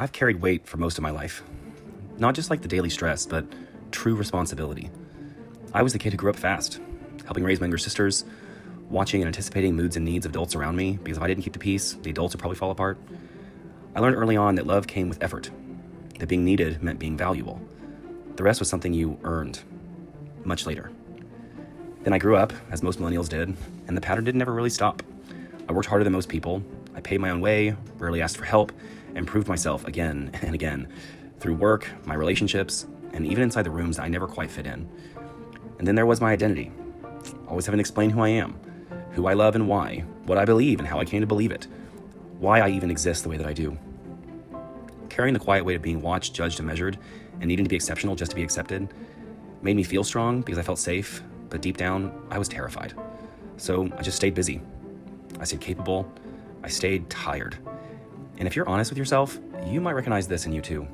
I've carried weight for most of my life. Not just like the daily stress, but true responsibility. I was the kid who grew up fast, helping raise my younger sisters, watching and anticipating moods and needs of adults around me, because if I didn't keep the peace, the adults would probably fall apart. I learned early on that love came with effort, that being needed meant being valuable. The rest was something you earned, much later. Then I grew up, as most millennials did, and the pattern didn't ever really stop. I worked harder than most people, I paid my own way, rarely asked for help, and proved myself again and again, through work, my relationships, and even inside the rooms that I never quite fit in. And then there was my identity, always having to explain who I am, who I love and why, what I believe and how I came to believe it, why I even exist the way that I do. Carrying the quiet weight of being watched, judged, and measured, and needing to be exceptional just to be accepted, made me feel strong because I felt safe, but deep down, I was terrified. So I just stayed busy. I stayed capable. I stayed tired. And if you're honest with yourself, you might recognize this in you too.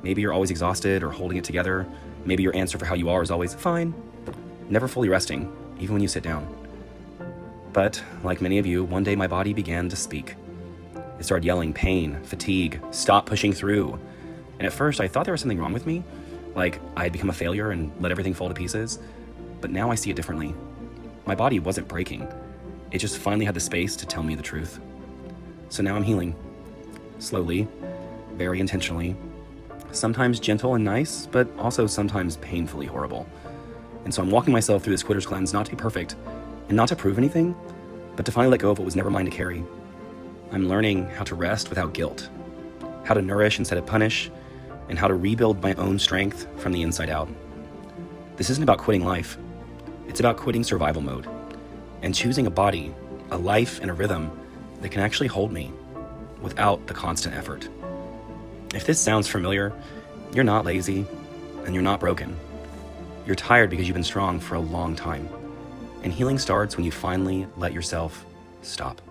Maybe you're always exhausted or holding it together. Maybe your answer for how you are is always fine, never fully resting, even when you sit down. But, like many of you, one day my body began to speak. It started yelling pain, fatigue, stop pushing through. And at first I thought there was something wrong with me, like I had become a failure and let everything fall to pieces. But now I see it differently. My body wasn't breaking. It just finally had the space to tell me the truth. So now I'm healing. Slowly, very intentionally. Sometimes gentle and nice, but also sometimes painfully horrible. And so I'm walking myself through this quitter's cleanse, not to be perfect, and not to prove anything, but to finally let go of what was never mine to carry. I'm learning how to rest without guilt, how to nourish instead of punish, and how to rebuild my own strength from the inside out. This isn't about quitting life. It's about quitting survival mode and choosing a body, a life, and a rhythm that can actually hold me without the constant effort. If this sounds familiar, you're not lazy and you're not broken. You're tired because you've been strong for a long time. And healing starts when you finally let yourself stop.